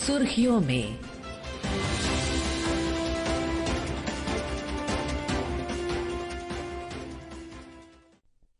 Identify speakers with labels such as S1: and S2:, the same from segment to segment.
S1: सुर्खियों में।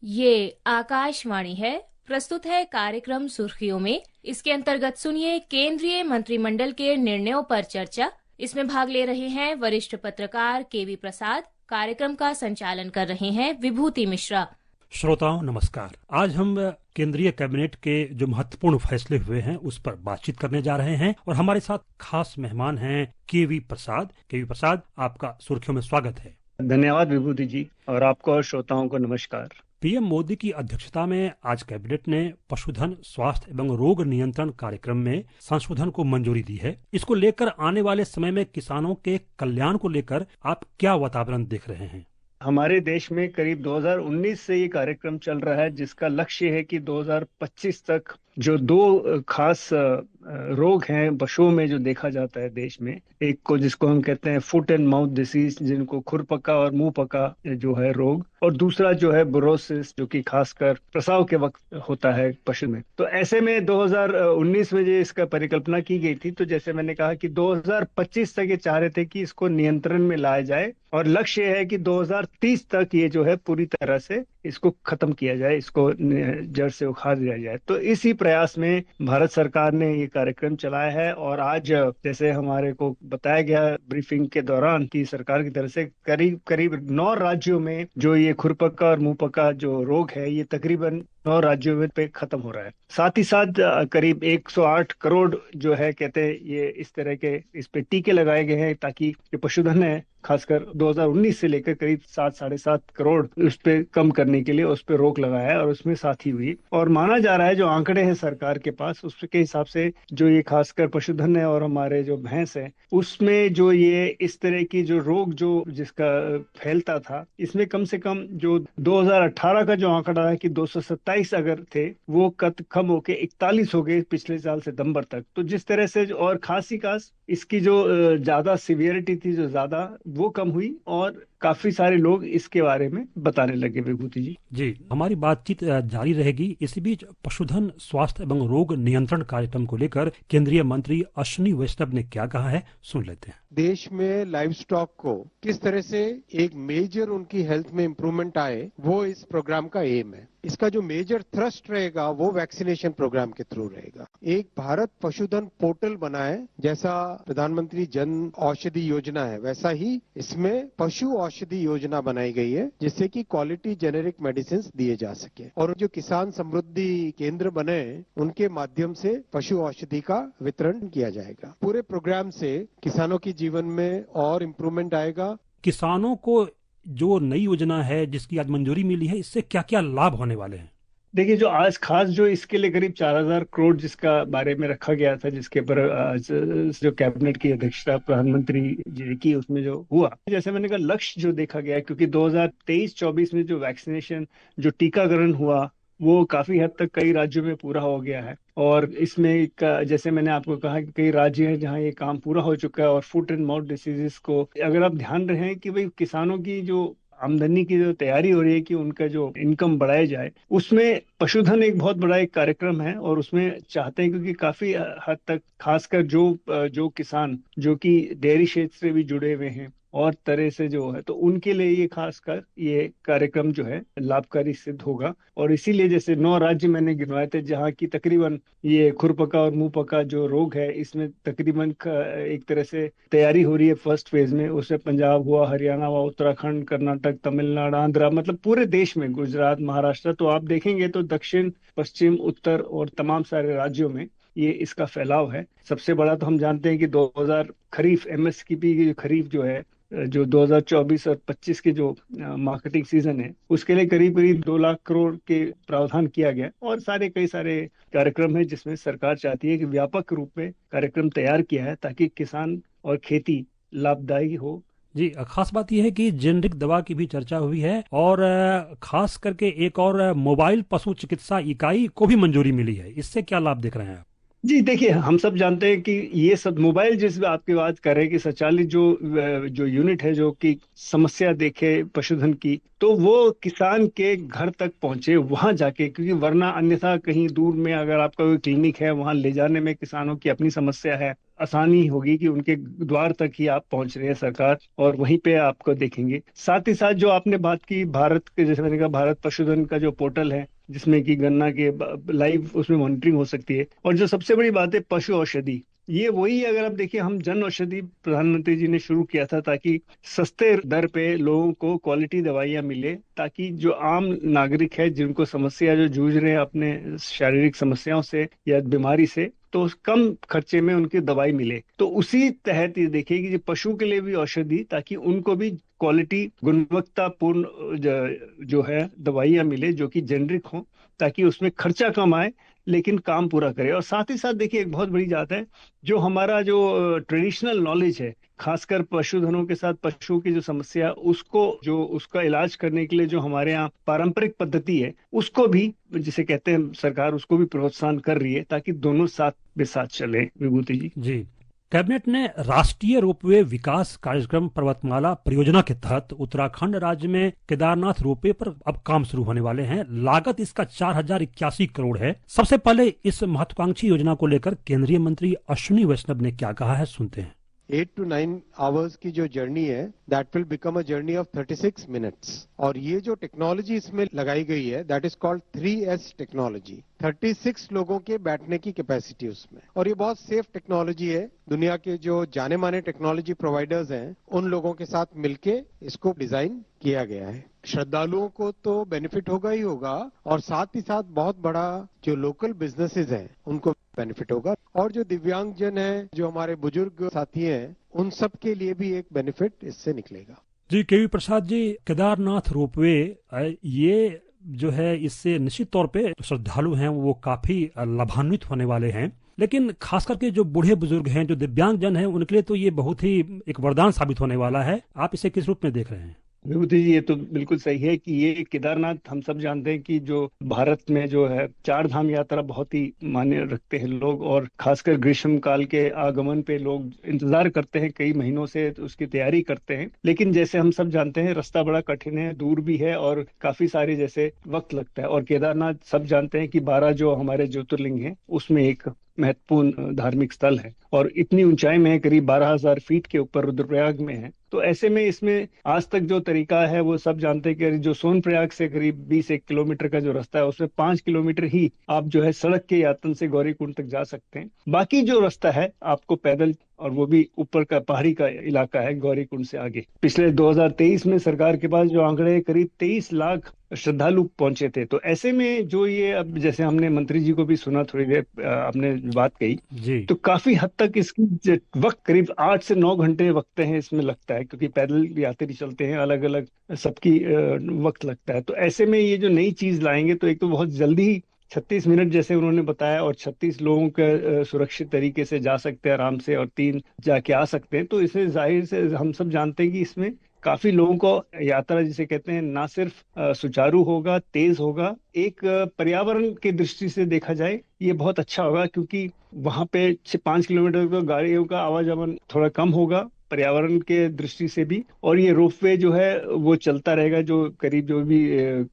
S2: ये आकाशवाणी है। प्रस्तुत है कार्यक्रम सुर्खियों में। इसके अंतर्गत सुनिए केंद्रीय मंत्रिमंडल के निर्णयों पर चर्चा। इसमें भाग ले रहे हैं वरिष्ठ पत्रकार केवी प्रसाद। कार्यक्रम का संचालन कर रहे हैं विभूति मिश्रा।
S3: श्रोताओं नमस्कार। आज हम केंद्रीय कैबिनेट के जो महत्वपूर्ण फैसले हुए हैं उस पर बातचीत करने जा रहे हैं और हमारे साथ खास मेहमान हैं केवी प्रसाद। केवी प्रसाद, आपका सुर्खियों में स्वागत है।
S4: धन्यवाद विभूति जी, और आपको और श्रोताओं को नमस्कार।
S3: पीएम मोदी की अध्यक्षता में आज कैबिनेट ने पशुधन स्वास्थ्य एवं रोग नियंत्रण कार्यक्रम में संशोधन को मंजूरी दी है। इसको लेकर आने वाले समय में किसानों के कल्याण को लेकर आप क्या वातावरण देख रहे हैं?
S4: हमारे देश में करीब 2019 से ये कार्यक्रम चल रहा है, जिसका लक्ष्य है कि 2025 तक जो दो खास रोग हैं पशुओं में जो देखा जाता है देश में, एक को जिसको हम कहते हैं फुट एंड माउथ डिसीज, जिनको खुरपका और मुंह पका जो है रोग, और दूसरा जो है बुरोसिस, जो कि खासकर प्रसव के वक्त होता है पशु में। तो ऐसे में 2019 में जो इसका परिकल्पना की गई थी, तो जैसे मैंने कहा कि 2025 तक ये चाह रहे थे कि इसको नियंत्रण में लाया जाए, और लक्ष्य है कि 2030 तक ये जो है पूरी तरह से इसको खत्म किया जाए, इसको जड़ से उखाड़ दिया जाए। तो इसी प्रयास में भारत सरकार ने ये कार्यक्रम चलाया है। और आज जैसे हमारे को बताया गया ब्रीफिंग के दौरान कि सरकार की तरफ से करीब करीब 9 राज्यों में जो ये खुरपका और मुंहपका जो रोग है, ये तकरीबन 9 राज्यों में पे खत्म हो रहा है। साथ ही साथ करीब 108 करोड़ जो है कहते हैं ये इस तरह के इस पे टीके लगाए गए हैं, ताकि ये पशुधन है खासकर 2019 से लेकर करीब 7-7.5 करोड़ उस पे कम करने के लिए उस पे रोक लगाया है, और उसमें साथ ही हुई। और माना जा रहा है जो आंकड़े हैं सरकार के पास, उसके हिसाब से जो ये खासकर पशुधन है और हमारे जो भैंस है, उसमें जो ये इस तरह की जो रोग जो जिसका फैलता था, इसमें कम से कम जो 2018 का जो आंकड़ा है कि 227 अगर थे, वो कम होके 41 हो गए पिछले साल सितंबर तक। तो जिस तरह से और खांसी इसकी जो ज्यादा सीवियरिटी थी, जो ज्यादा, वो कम हुई, और काफी सारे लोग इसके बारे में बताने लगे। विभूति जी
S3: जी, हमारी बातचीत जारी रहेगी। इसी बीच पशुधन स्वास्थ्य एवं रोग नियंत्रण कार्यक्रम को लेकर केंद्रीय मंत्री अश्विनी वैष्णव ने क्या कहा है, सुन लेते हैं।
S5: देश में लाइव स्टॉक को किस तरह से एक मेजर उनकी हेल्थ में इंप्रूवमेंट आए, वो इस प्रोग्राम का एम है। इसका जो मेजर थ्रस्ट रहेगा वो वैक्सीनेशन प्रोग्राम के थ्रू रहेगा। एक भारत पशुधन पोर्टल बना है, जैसा प्रधानमंत्री जन औषधि योजना है, वैसा ही इसमें पशु औषधि योजना बनाई गई है, जिससे कि क्वालिटी जेनेरिक मेडिसिन दिए जा सके। और जो किसान समृद्धि केंद्र बने, उनके माध्यम से पशु औषधि का वितरण किया जाएगा। पूरे प्रोग्राम से किसानों की जीवन में और इम्प्रूवमेंट आएगा।
S3: किसानों को जो नई योजना है जिसकी आज मंजूरी मिली है, इससे क्या क्या लाभ होने वाले हैं?
S4: देखिए, जो आज खास जो इसके लिए करीब 4000 करोड़ जिसका बारे में रखा गया था, जिसके पर आज जो कैबिनेट की अध्यक्षता प्रधानमंत्री जी ने की, उसमें जो हुआ, जैसे मैंने कहा, लक्ष्य जो देखा गया, क्योंकि 2023-24 में जो वैक्सीनेशन जो टीकाकरण हुआ, वो काफी हद तक कई राज्यों में पूरा हो गया है। और इसमें जैसे मैंने आपको कहा कि कई राज्य हैं जहां ये काम पूरा हो चुका है। और फुट एंड माउथ डिसीजेस को अगर आप ध्यान रहे कि भाई किसानों की जो आमदनी की जो तैयारी हो रही है कि उनका जो इनकम बढ़ाया जाए, उसमें पशुधन एक बहुत बड़ा एक कार्यक्रम है। और उसमें चाहते हैं, क्योंकि काफी हद तक खासकर जो किसान जो कि डेयरी क्षेत्र से भी जुड़े हुए हैं और तरह से जो है, तो उनके लिए ये खासकर ये कार्यक्रम जो है लाभकारी सिद्ध होगा। और इसीलिए जैसे 9 राज्य मैंने गिनवाए थे जहाँ की तकरीबन ये खुरपका और मुंहपका जो रोग है, इसमें तकरीबन एक तरह से तैयारी हो रही है फर्स्ट फेज में। उसमें पंजाब हुआ, हरियाणा हुआ, उत्तराखंड, कर्नाटक, तमिलनाडु, आंध्र, मतलब पूरे देश में, गुजरात, महाराष्ट्र, तो आप देखेंगे तो दक्षिण, पश्चिम, उत्तर और तमाम सारे राज्यों में ये इसका फैलाव है। सबसे बड़ा तो हम जानते हैं कि 2000 खरीफ एमएसपी की खरीफ जो है, जो 2024 और 25 के जो मार्केटिंग सीजन है, उसके लिए करीब करीब 2 लाख करोड़ के प्रावधान किया गया। और कई सारे कार्यक्रम है जिसमें सरकार चाहती है कि व्यापक रूप में कार्यक्रम तैयार किया है, ताकि किसान और खेती लाभदायी हो।
S3: जी, खास बात यह है कि जेनरिक दवा की भी चर्चा हुई है, और खास करके एक और मोबाइल पशु चिकित्सा इकाई को भी मंजूरी मिली है। इससे क्या लाभ देख रहे हैं आप?
S4: जी देखिए, हम सब जानते हैं कि ये सब मोबाइल, जिस आपकी बात कर रहे हैं कि स्वचालित जो यूनिट है जो कि समस्या देखे पशुधन की, तो वो किसान के घर तक पहुंचे वहां जाके, क्योंकि वरना अन्यथा कहीं दूर में अगर आपका कोई क्लिनिक है, वहां ले जाने में किसानों की अपनी समस्या है। आसानी होगी कि उनके द्वार तक ही आप पहुंच रहे हैं सरकार, और वहीं पे आपको देखेंगे। साथ ही साथ जो आपने बात की भारत के, जैसे मैंने कहा, भारत पशुधन का जो पोर्टल है जिसमें कि गन्ना के लाइव उसमें मॉनिटरिंग हो सकती है। और जो सबसे बड़ी बात है पशु औषधि, ये वही, अगर आप देखिए, हम जन औषधि प्रधानमंत्री जी ने शुरू किया था ताकि सस्ते दर पे लोगों को क्वालिटी दवाइयाँ मिले, ताकि जो आम नागरिक है जिनको समस्या, जो जूझ रहे हैं अपने शारीरिक समस्याओं से या बीमारी से, तो कम खर्चे में उनकी दवाई मिले। तो उसी तहत ये देखिए कि पशु के लिए भी औषधि, ताकि उनको भी क्वालिटी, गुणवत्तापूर्ण जो है दवाइयाँ मिले जो कि जेनरिक हो, ताकि उसमें खर्चा कम आए लेकिन काम पूरा करे। और साथ ही साथ देखिए एक बहुत बड़ी बात है, जो हमारा जो ट्रेडिशनल नॉलेज है, खासकर पशुधनों के साथ पशुओं की जो समस्या, उसको जो उसका इलाज करने के लिए जो हमारे यहाँ पारंपरिक पद्धति है, उसको भी, जिसे कहते हैं, सरकार उसको भी प्रोत्साहन कर रही है ताकि दोनों साथ में साथ चले। विभूति जी।
S3: जी, कैबिनेट ने राष्ट्रीय रोपवे विकास कार्यक्रम पर्वतमाला परियोजना के तहत उत्तराखंड राज्य में केदारनाथ रोपवे पर अब काम शुरू होने वाले हैं। लागत इसका 4081 करोड़ है। सबसे पहले इस महत्वाकांक्षी योजना को लेकर केंद्रीय मंत्री अश्विनी वैष्णव ने क्या कहा है, सुनते हैं।
S5: 8 to 9 आवर्स की जो जर्नी है, that will become a journey of 36 minutes. और ये जो टेक्नोलॉजी इसमें लगाई गई है, that is called 3S technology. 36 लोगों के बैठने की कैपेसिटी उसमें, और ये बहुत सेफ टेक्नोलॉजी है। दुनिया के जो जाने माने टेक्नोलॉजी प्रोवाइडर्स हैं, उन लोगों के साथ मिलके इसको डिजाइन किया गया है। श्रद्धालुओं को तो बेनिफिट होगा ही होगा, और साथ ही साथ बहुत बड़ा जो लोकल बिजनेसेस हैं उनको बेनिफिट होगा, और जो दिव्यांगजन है, जो हमारे बुजुर्ग साथी हैं, उन सब के लिए भी एक बेनिफिट इससे निकलेगा।
S3: जी, केवी प्रसाद जी, केदारनाथ रोपवे ये जो है, इससे निश्चित तौर पे श्रद्धालु हैं वो काफी लाभान्वित होने वाले हैं, लेकिन खास करके जो बूढ़े बुजुर्ग हैं, जो दिव्यांगजन हैं, उनके लिए तो ये बहुत ही एक वरदान साबित होने वाला है। आप इसे किस रूप में देख रहे हैं?
S4: विभूति जी, ये तो बिल्कुल सही है कि ये केदारनाथ, हम सब जानते हैं कि जो भारत में जो है 4 धाम यात्रा बहुत ही मान्य रखते हैं लोग, और खासकर ग्रीष्म काल के आगमन पे लोग इंतजार करते हैं, कई महीनों से उसकी तैयारी करते हैं। लेकिन जैसे हम सब जानते हैं, रास्ता बड़ा कठिन है, दूर भी है, और काफी सारे जैसे वक्त लगता है। और केदारनाथ सब जानते हैं कि 12 जो हमारे ज्योतिर्लिंग हैं उसमें एक महत्वपूर्ण धार्मिक स्थल है, और इतनी ऊंचाई में है, करीब 12,000 फीट के ऊपर रुद्रप्रयाग में है। तो ऐसे में इसमें आज तक जो तरीका है वो सब जानते हैं कि जो सोनप्रयाग से करीब 21 किलोमीटर का जो रास्ता है, उसमें 5 किलोमीटर ही आप जो है सड़क के यातन से गौरीकुंड तक जा सकते हैं। बाकी जो रास्ता है आपको पैदल, और वो भी ऊपर का पहाड़ी का इलाका है गौरीकुंड से आगे। पिछले 2023 में सरकार के पास जो आंकड़े, करीब 23 लाख श्रद्धालु पहुंचे थे। तो ऐसे में जो ये, अब जैसे हमने मंत्री जी को भी सुना, थोड़ी देर आपने बात कही, तो काफी हद तक इसकी वक्त करीब 8 से 9 घंटे वक्त है इसमें लगता है, क्योंकि पैदल यात्री चलते हैं, अलग अलग सबकी वक्त लगता है। तो ऐसे में ये जो नई चीज लाएंगे, तो एक तो बहुत जल्दी 36 मिनट जैसे उन्होंने बताया, और 36 लोगों के सुरक्षित तरीके से जा सकते हैं आराम से, और 3 जाके आ सकते हैं। तो इसे जाहिर से हम सब जानते हैं कि इसमें काफी लोगों को यात्रा, जिसे कहते हैं, ना सिर्फ सुचारू होगा, तेज होगा, एक पर्यावरण की दृष्टि से देखा जाए ये बहुत अच्छा होगा, क्योंकि वहां पे 5 किलोमीटर तो गाड़ियों का आवाजावन थोड़ा कम होगा पर्यावरण के दृष्टि से भी, और ये रोपवे जो है वो चलता रहेगा, जो करीब जो भी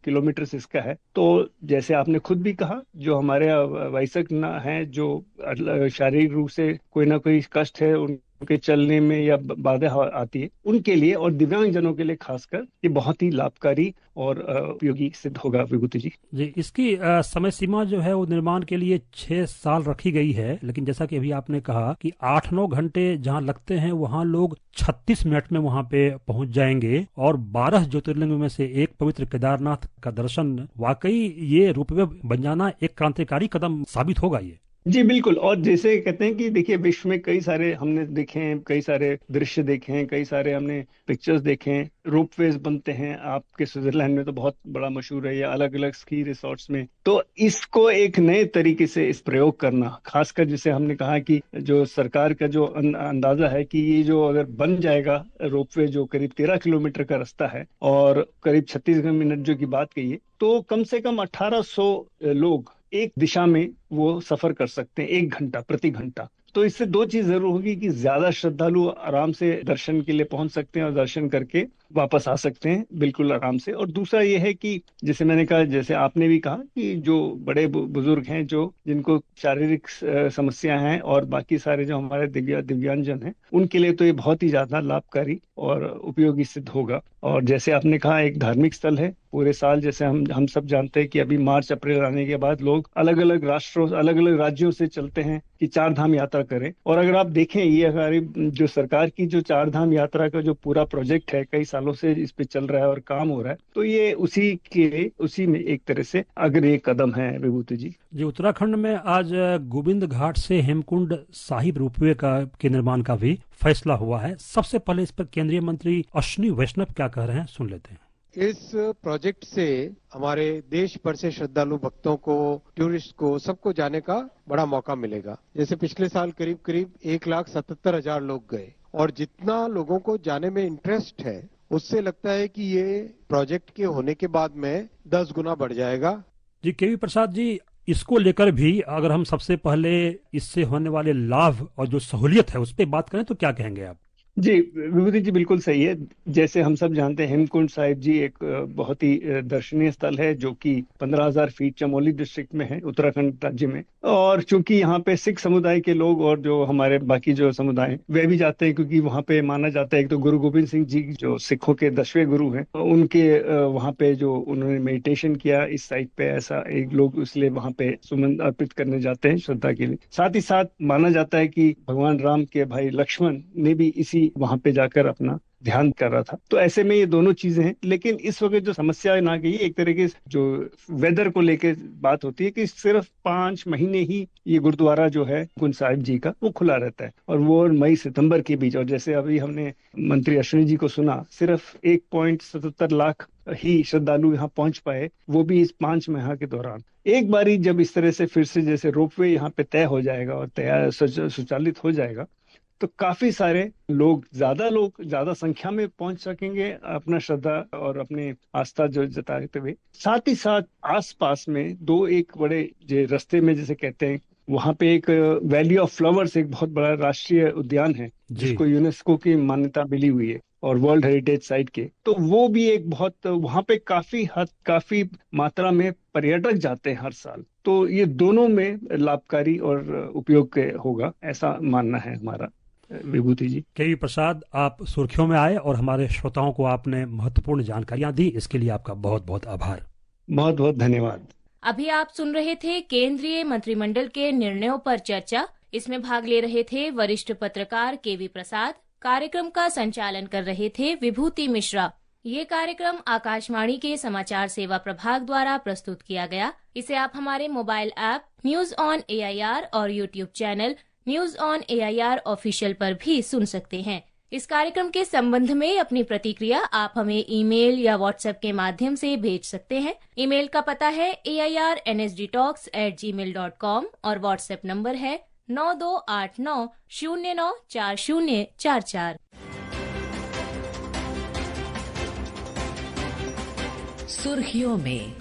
S4: किलोमीटर इसका है। तो जैसे आपने खुद भी कहा, जो हमारे वयस्क ना है, जो शारीरिक रूप से कोई ना कोई कष्ट है, उनके चलने में या बाधा आती है, उनके लिए और दिव्यांगजनों के लिए खासकर ये बहुत ही लाभकारी और उपयोगी सिद्ध होगा। विभूति जी,
S3: इसकी समय सीमा जो है वो निर्माण के लिए 6 साल रखी गई है, लेकिन जैसा कि अभी आपने कहा कि 8-9 घंटे जहां लगते हैं, वहां लोग 36 मिनट में वहां पे पहुंच जाएंगे, और 12 ज्योतिर्लिंग में से एक पवित्र केदारनाथ का दर्शन, वाकई ये रोपवे बन जाना एक क्रांतिकारी कदम साबित होगा ये।
S4: जी बिल्कुल। और जैसे कहते हैं कि देखिए, विश्व में कई सारे हमने देखे हैं, कई सारे दृश्य देखे हैं, कई सारे हमने पिक्चर्स देखे हैं, रोपवेज बनते हैं। आपके स्विट्जरलैंड में तो बहुत बड़ा मशहूर है, या अलग अलग स्की रिसोर्ट्स में। तो इसको एक नए तरीके से इस प्रयोग करना, खासकर जिसे हमने कहा कि जो सरकार का जो अंदाजा है कि ये जो अगर बन जाएगा रोपवे, जो करीब 13 किलोमीटर का रास्ता है और करीब 36 मिनट जो की बात कही है, तो कम से कम 1800 लोग एक दिशा में वो सफर कर सकते हैं, 1 घंटा प्रति घंटा। तो इससे 2 चीज जरूर होगी कि ज्यादा श्रद्धालु आराम से दर्शन के लिए पहुंच सकते हैं, और दर्शन करके वापस आ सकते हैं बिल्कुल आराम से। और दूसरा ये है कि जैसे मैंने कहा, जैसे आपने भी कहा कि जो बड़े बुजुर्ग हैं, जो जिनको शारीरिक समस्या हैं और बाकी सारे जो हमारे दिव्यांगजन हैं, उनके लिए तो ये बहुत ही ज्यादा लाभकारी और उपयोगी सिद्ध होगा। और जैसे आपने कहा, एक धार्मिक स्थल है पूरे साल, जैसे हम सब जानते हैं कि अभी मार्च अप्रैल आने के बाद लोग अलग अलग राष्ट्रों, अलग अलग राज्यों से चलते हैं कि चार धाम यात्रा करें। और अगर आप देखें, ये हमारी जो सरकार की जो चार धाम यात्रा का जो पूरा प्रोजेक्ट है, कई सालों से इस पे चल रहा है और काम हो रहा है, तो ये उसी में एक तरह से अग्रणी कदम है विभूति जी।
S3: जी, उत्तराखंड में आज गोविंद घाट से हेमकुंड साहिब रोपवे के निर्माण का भी फैसला हुआ है। सबसे पहले इस पर केंद्रीय मंत्री अश्विनी वैष्णव क्या कह रहे हैं, सुन लेते हैं।
S5: इस प्रोजेक्ट से हमारे देश भर से श्रद्धालु भक्तों को, टूरिस्ट को, सबको जाने का बड़ा मौका मिलेगा। जैसे पिछले साल करीब करीब 1,77,000 लोग गए, और जितना लोगों को जाने में इंटरेस्ट है, उससे लगता है कि ये प्रोजेक्ट के होने के बाद में 10 गुना बढ़ जाएगा।
S3: जी, केवी प्रसाद जी, इसको लेकर भी अगर हम सबसे पहले इससे होने वाले लाभ और जो सहूलियत है उस पर बात करें तो क्या कहेंगे आप?
S4: जी विभूति जी, बिल्कुल सही है। जैसे हम सब जानते हैं, हेमकुंड साहिब जी एक बहुत ही दर्शनीय स्थल है, जो कि 15,000 फीट चमोली डिस्ट्रिक्ट में है, उत्तराखंड राज्य में। और चूंकि यहाँ पे सिख समुदाय के लोग और जो हमारे बाकी जो समुदाय वे भी जाते हैं, क्योंकि वहाँ पे माना जाता है, एक तो गुरु गोविंद सिंह जी जो सिखों के 10वें गुरु हैं, उनके वहाँ पे जो उन्होंने मेडिटेशन किया इस साइट पे, ऐसा एक लोग इसलिए वहाँ पे सुमन अर्पित करने जाते हैं श्रद्धा के लिए। साथ ही साथ माना जाता है कि भगवान राम के भाई लक्ष्मण ने भी इसी वहां पे जाकर अपना ध्यान कर रहा था। तो ऐसे में ये दोनों चीजें हैं। लेकिन इस वक्त जो समस्या ना गई, एक तरीके से जो वेदर को लेके बात होती है कि सिर्फ 5 महीने ही ये गुरुद्वारा जो है कुंज साहिब जी का वो खुला रहता है, और वो मई सितंबर के बीच। और जैसे अभी हमने मंत्री अश्विनी जी को सुना, सिर्फ 1.77 लाख ही श्रद्धालु यहाँ पहुंच पाए, वो भी इस 5 माह के दौरान। एक बारी जब इस तरह से फिर से जैसे रोपवे यहाँ पे तय हो जाएगा और तैयार सुचालित हो जाएगा, तो काफी सारे लोग ज्यादा संख्या में पहुंच सकेंगे अपना श्रद्धा और अपने आस्था जो जताते हुए। साथ ही साथ आसपास में एक बड़े जो रास्ते में जैसे कहते हैं, वहां पे एक वैली ऑफ फ्लावर्स, एक बहुत बड़ा राष्ट्रीय उद्यान है जिसको यूनेस्को की मान्यता मिली हुई है और वर्ल्ड हेरिटेज साइट के। तो वो भी एक बहुत, वहां पे काफी मात्रा में पर्यटक जाते हैं हर साल। तो ये दोनों में लाभकारी और उपयोग होगा, ऐसा मानना है हमारा विभूति जी।
S3: केवी प्रसाद, आप सुर्खियों में आए और हमारे श्रोताओं को आपने महत्वपूर्ण जानकारियां दी, इसके लिए आपका बहुत बहुत आभार।
S4: बहुत बहुत धन्यवाद।
S2: अभी आप सुन रहे थे केंद्रीय मंत्रिमंडल के निर्णयों पर चर्चा। इसमें भाग ले रहे थे वरिष्ठ पत्रकार केवी प्रसाद। कार्यक्रम का संचालन कर रहे थे विभूति मिश्रा। ये कार्यक्रम आकाशवाणी के समाचार सेवा प्रभाग द्वारा प्रस्तुत किया गया। इसे आप हमारे mobile app news on AIR और YouTube channel news on AIR official पर भी सुन सकते हैं। इस कार्यक्रम के संबंध में अपनी प्रतिक्रिया आप हमें ईमेल या व्हाट्सएप के माध्यम से भेज सकते हैं। ईमेल का पता है airnsdtalks@gmail.com और व्हाट्सएप नंबर है 9289094044।
S1: सुर्खियों में